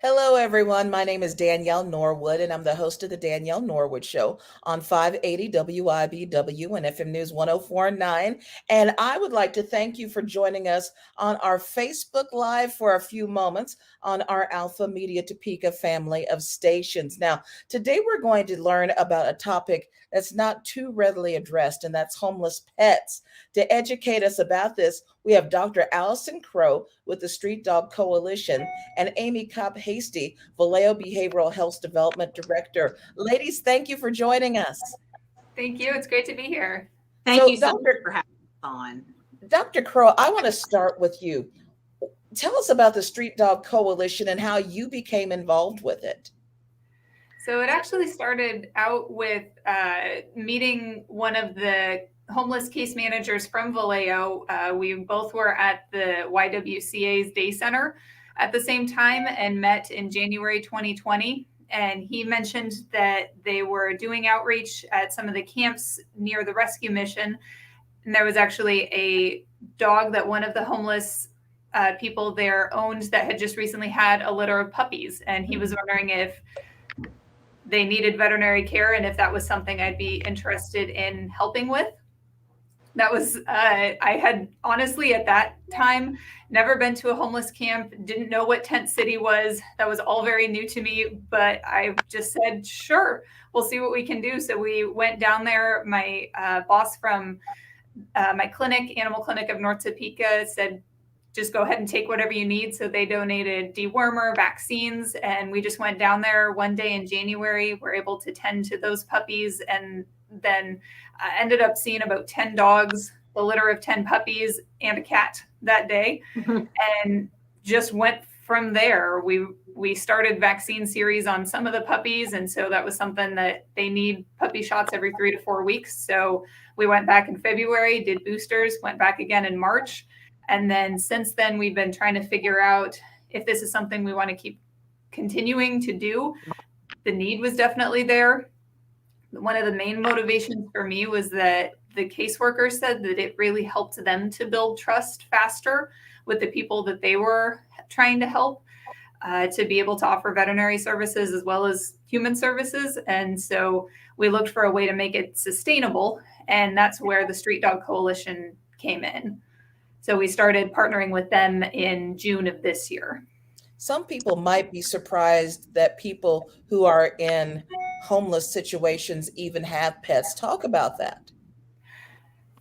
Hello, everyone. My name is Danielle Norwood, and I'm the host of the Danielle Norwood Show on 580 WIBW and FM News 104.9. And I would like to thank you for joining us on our Facebook Live for a few moments on our Alpha Media Topeka family of stations. Now, today we're going to learn about a topic that's not too readily addressed, and that's homeless pets. To educate us about this, we have Dr. Alison Crow with the Street Dog Coalition and Amy Cobb Hasty, Valeo Behavioral Health Development Director. Ladies, thank you for joining us. Thank you. It's great to be here. Thank you so much for having us on. Dr. Crow, I want to start with you. Tell us about the Street Dog Coalition and how you became involved with it. So it actually started out with meeting one of the homeless case managers from Valeo. We both were at the YWCA's Day Center at the same time and met in January 2020. And he mentioned that they were doing outreach at some of the camps near the rescue mission. And there was actually a dog that one of the homeless people there owned that had just recently had a litter of puppies. And he was wondering if they needed veterinary care and if that was something I'd be interested in helping with. That was, I had honestly at that time never been to a homeless camp, didn't know what Tent City was. That was all very new to me, but I just said, sure, we'll see what we can do. So we went down there. My boss from my clinic, Animal Clinic of North Topeka, said, just go ahead and take whatever you need. So they donated dewormer, vaccines, and we just went down there one day in January. We're able to tend to those puppies, and then ended up seeing about 10 dogs, a litter of 10 puppies, and a cat that day, and just went from there. We started vaccine series on some of the puppies, and so that was something that they need puppy shots every 3 to 4 weeks. So we went back in February, did boosters, went back again in March. And then since then, we've been trying to figure out if this is something we want to keep continuing to do. The need was definitely there. One of the main motivations for me was that the caseworkers said that it really helped them to build trust faster with the people that they were trying to help, to be able to offer veterinary services as well as human services. And so we looked for a way to make it sustainable. And that's where the Street Dog Coalition came in. So we started partnering with them in June of this year. Some people might be surprised that people who are in homeless situations even have pets. Talk about that.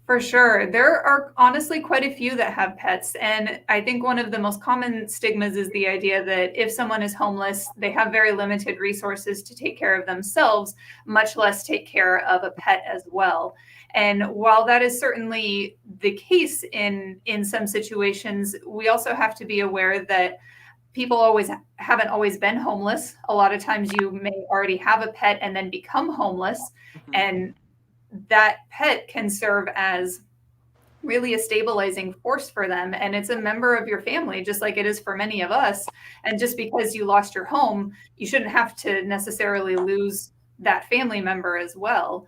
For sure. There are honestly quite a few that have pets. And I think one of the most common stigmas is the idea that if someone is homeless, they have very limited resources to take care of themselves, much less take care of a pet as well. And while that is certainly the case in some situations, we also have to be aware that people haven't always been homeless. A lot of times you may already have a pet and then become homeless. And that pet can serve as really a stabilizing force for them. And it's a member of your family, just like it is for many of us. And just because you lost your home, you shouldn't have to necessarily lose that family member as well.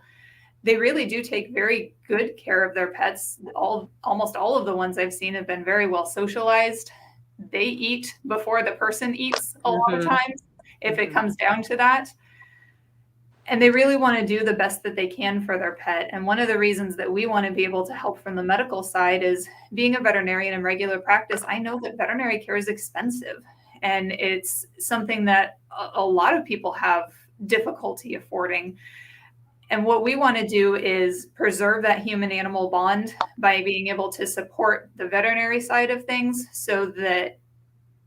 They really do take very good care of their pets. Almost all of the ones I've seen have been very well socialized. They eat before the person eats a lot of times, if it comes down to that. And they really want to do the best that they can for their pet. And one of the reasons that we want to be able to help from the medical side is being a veterinarian in regular practice. I know that veterinary care is expensive, and it's something that a lot of people have difficulty affording. And what we want to do is preserve that human-animal bond by being able to support the veterinary side of things so that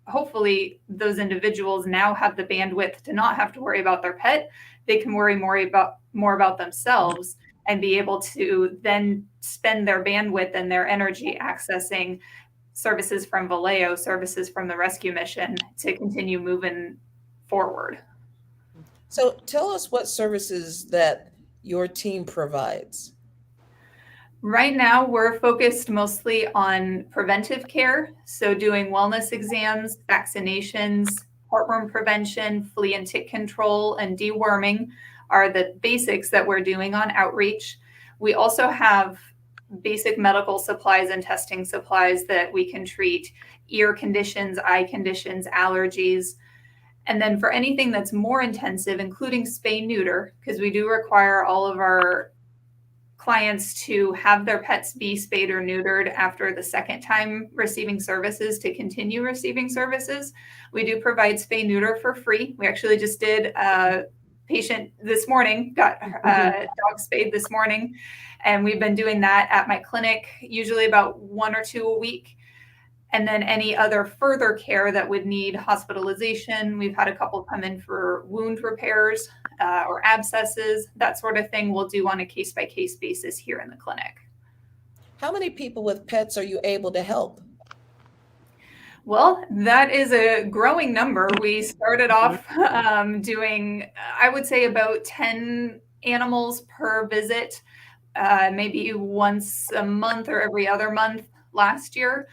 hopefully those individuals now have the bandwidth to not have to worry about their pet. They can worry more about themselves and be able to then spend their bandwidth and their energy accessing services from Valeo, services from the rescue mission to continue moving forward. So tell us what services that your team provides. Right now, we're focused mostly on preventive care. So doing wellness exams, vaccinations, heartworm prevention, flea and tick control, and deworming are the basics that we're doing on outreach. We also have basic medical supplies and testing supplies that we can treat ear conditions, eye conditions, allergies. And then for anything that's more intensive, including spay neuter, because we do require all of our clients to have their pets be spayed or neutered after the second time receiving services to continue receiving services. We do provide spay neuter for free. We actually just did a patient this morning, got dog spayed this morning, and we've been doing that at my clinic, usually about 1 or 2 a week. And then any other further care that would need hospitalization. We've had a couple come in for wound repairs or abscesses, that sort of thing we'll do on a case-by-case basis here in the clinic. How many people with pets are you able to help? Well, that is a growing number. We started off doing, I would say, about 10 animals per visit, maybe once a month or every other month last year.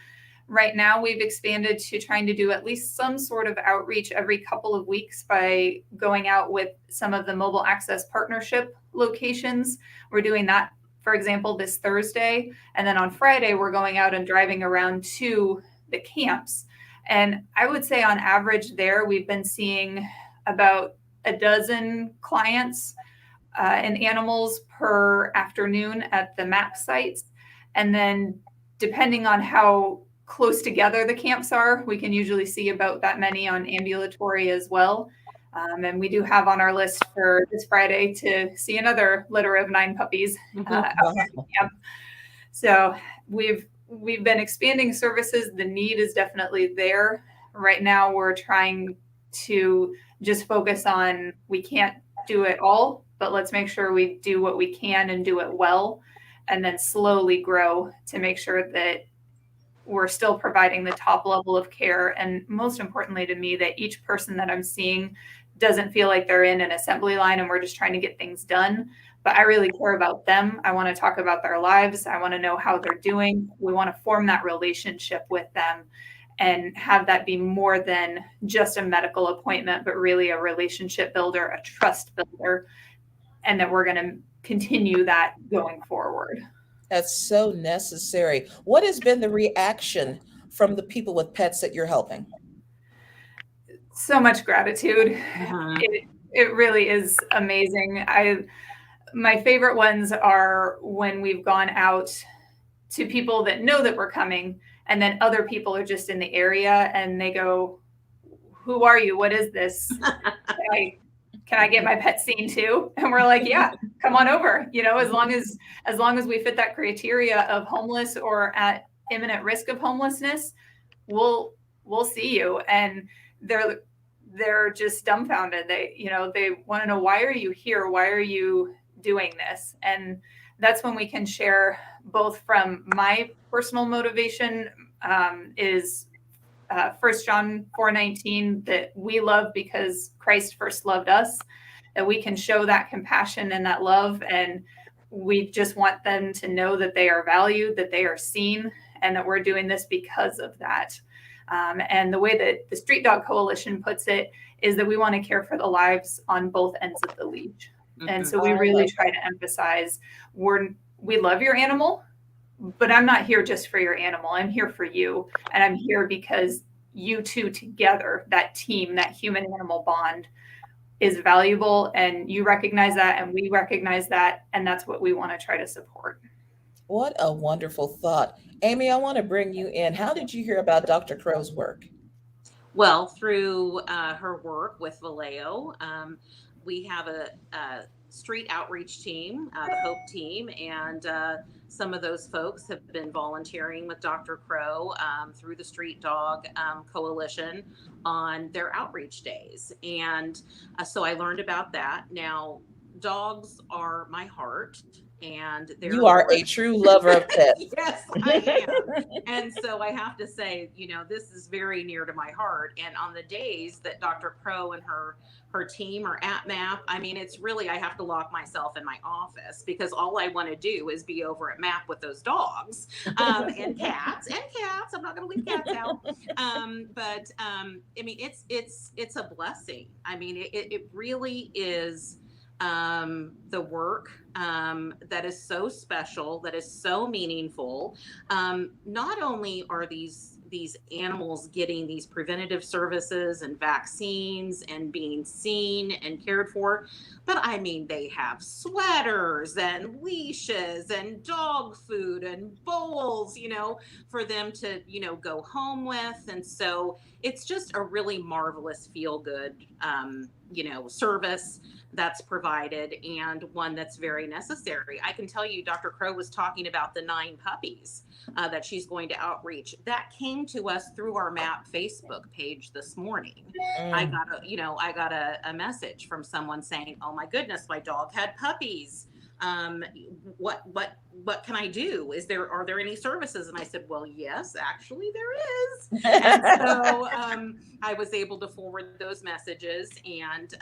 Right now, we've expanded to trying to do at least some sort of outreach every couple of weeks by going out with some of the mobile access partnership locations. We're doing that, for example, this Thursday. And then on Friday, we're going out and driving around to the camps. And I would say on average there, we've been seeing about a dozen clients and animals per afternoon at the MAP sites. And then depending on how close together the camps are, we can usually see about that many on ambulatory as well. And we do have on our list for this Friday to see another litter of 9 puppies out at the camp. So we've been expanding services. The need is definitely there. Right now, we're trying to just focus on, we can't do it all, but let's make sure we do what we can and do it well, and then slowly grow to make sure that we're still providing the top level of care. And most importantly to me, that each person that I'm seeing doesn't feel like they're in an assembly line and we're just trying to get things done. But I really care about them. I want to talk about their lives. I want to know how they're doing. We want to form that relationship with them and have that be more than just a medical appointment, but really a relationship builder, a trust builder, and that we're going to continue that going forward. That's so necessary. What has been the reaction from the people with pets that you're helping? So much gratitude. It really is amazing. My favorite ones are when we've gone out to people that know that we're coming, and then other people are just in the area and they go, "Who are you? What is this? Can I get my pet seen too?" And we're like, "Yeah, come on over." You know, as long as we fit that criteria of homeless or at imminent risk of homelessness, we'll see you. And they're just dumbfounded. They want to know, why are you here? Why are you doing this? And that's when we can share both from my personal motivation is 1 John 4:19, that we love because Christ first loved us, that we can show that compassion and that love. And we just want them to know that they are valued, that they are seen, and that we're doing this because of that. And the way that the Street Dog Coalition puts it is that we want to care for the lives on both ends of the leash. And so we really try to emphasize, we love your animal, but I'm not here just for your animal. I'm here for you. And I'm here because you two together, that team, that human animal bond is valuable. And you recognize that, and we recognize that. And that's what we want to try to support. What a wonderful thought. Amy, I want to bring you in. How did you hear about Dr. Crow's work? Well, through her work with Valeo, we have a street outreach team, the Hope team, and some of those folks have been volunteering with Dr. Crow through the Street Dog Coalition on their outreach days. And so I learned about that. Now, dogs are my heart. And you are a true lover of pets. Yes, I am. And so I have to say, this is very near to my heart. And on the days that Dr. Crow and her team are at MAP, I mean, it's really, I have to lock myself in my office because all I want to do is be over at MAP with those dogs and cats. I'm not going to leave cats out. But I mean, it's a blessing. I mean, it really is. The work that is so special, that is so meaningful. Not only are these these animals getting these preventative services and vaccines and being seen and cared for. But I mean, they have sweaters and leashes and dog food and bowls, for them to, go home with. And so it's just a really marvelous feel good, service that's provided, and one that's very necessary. I can tell you, Dr. Crow was talking about the 9 puppies that she's going to outreach. That came to us through our MAP Facebook page this morning. I got a message from someone saying, "Oh my goodness, my dog had puppies. What can I do? Are there any services?" And I said, "Well, yes, actually there is." And so I was able to forward those messages, and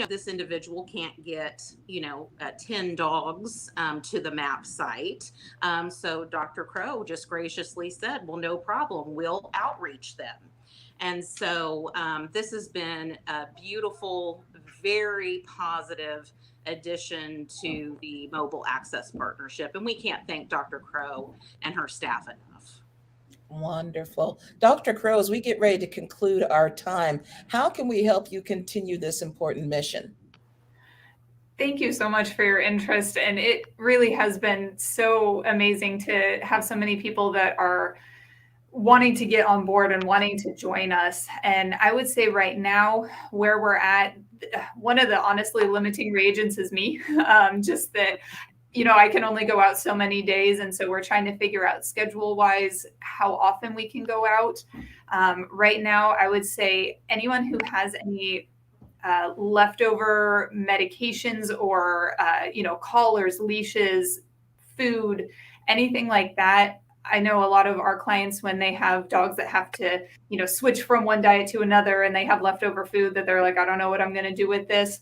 this individual can't get 10 dogs to the MAP site, so Dr. Crow just graciously said, "Well, no problem, we'll outreach them." And so this has been a beautiful, very positive addition to the Mobile Access Partnership. And we can't thank Dr. Crow and her staff enough. Wonderful. Dr. Crow, as we get ready to conclude our time, how can we help you continue this important mission? Thank you so much for your interest. And it really has been so amazing to have so many people that are wanting to get on board and wanting to join us. And I would say right now, where we're at, one of the honestly limiting reagents is me. Just that, I can only go out so many days. And so we're trying to figure out schedule wise how often we can go out. Right now, I would say anyone who has any leftover medications or, collars, leashes, food, anything like that. I know a lot of our clients, when they have dogs that have to, switch from one diet to another, and they have leftover food that they're like, I don't know what I'm going to do with this.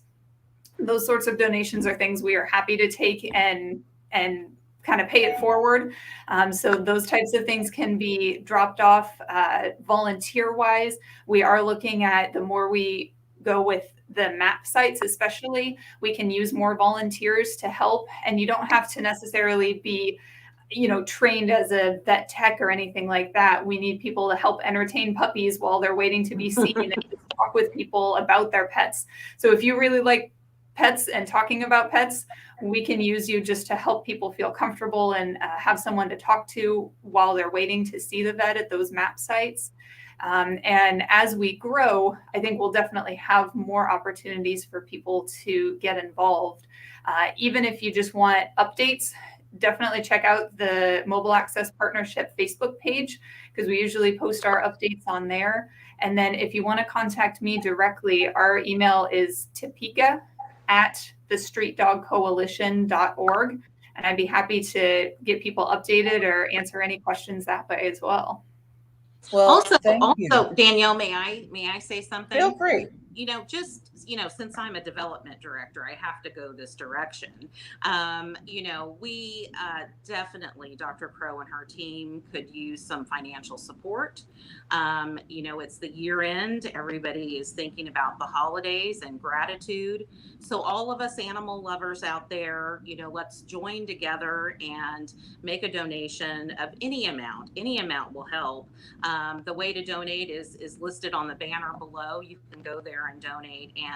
Those sorts of donations are things we are happy to take and kind of pay it forward. So those types of things can be dropped off volunteer wise. We are looking at, the more we go with the MAP sites, especially, we can use more volunteers to help. And you don't have to necessarily be trained as a vet tech or anything like that. We need people to help entertain puppies while they're waiting to be seen and talk with people about their pets. So if you really like pets and talking about pets, we can use you just to help people feel comfortable and have someone to talk to while they're waiting to see the vet at those MAP sites. And as we grow, I think we'll definitely have more opportunities for people to get involved. Even if you just want updates, definitely check out the Mobile Access Partnership Facebook page, because we usually post our updates on there. And then if you want to contact me directly, our email is topeka@thestreetdogcoalition.org. And I'd be happy to get people updated or answer any questions that way as well. Well, also, you. Danielle, may I say something? Feel free. Since I'm a development director, I have to go this direction. We definitely, Dr. Crow and her team could use some financial support. It's the year end. Everybody is thinking about the holidays and gratitude. So all of us animal lovers out there, let's join together and make a donation of any amount. Any amount will help. The way to donate is listed on the banner below. You can go there and donate, and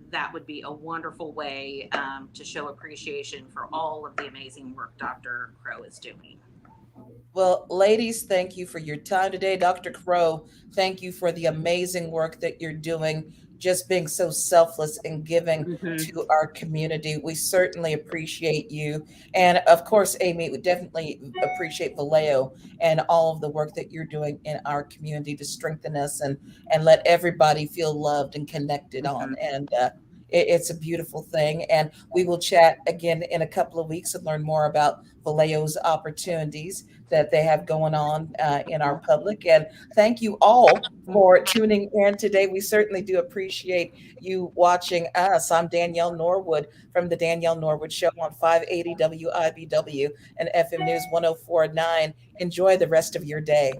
that would be a wonderful way to show appreciation for all of the amazing work Dr. Crow is doing. Well, ladies, thank you for your time today. Dr. Crow, thank you for the amazing work that you're doing, just being so selfless and giving to our community. We certainly appreciate you. And of course, Amy, we definitely appreciate Valeo and all of the work that you're doing in our community to strengthen us and let everybody feel loved and connected on. And it's a beautiful thing. And we will chat again in a couple of weeks and learn more about Valeo's opportunities that they have going on in our public. And thank you all for tuning in today. We certainly do appreciate you watching us. I'm Danielle Norwood from the Danielle Norwood Show on 580 WIBW and FM News 104.9. Enjoy the rest of your day.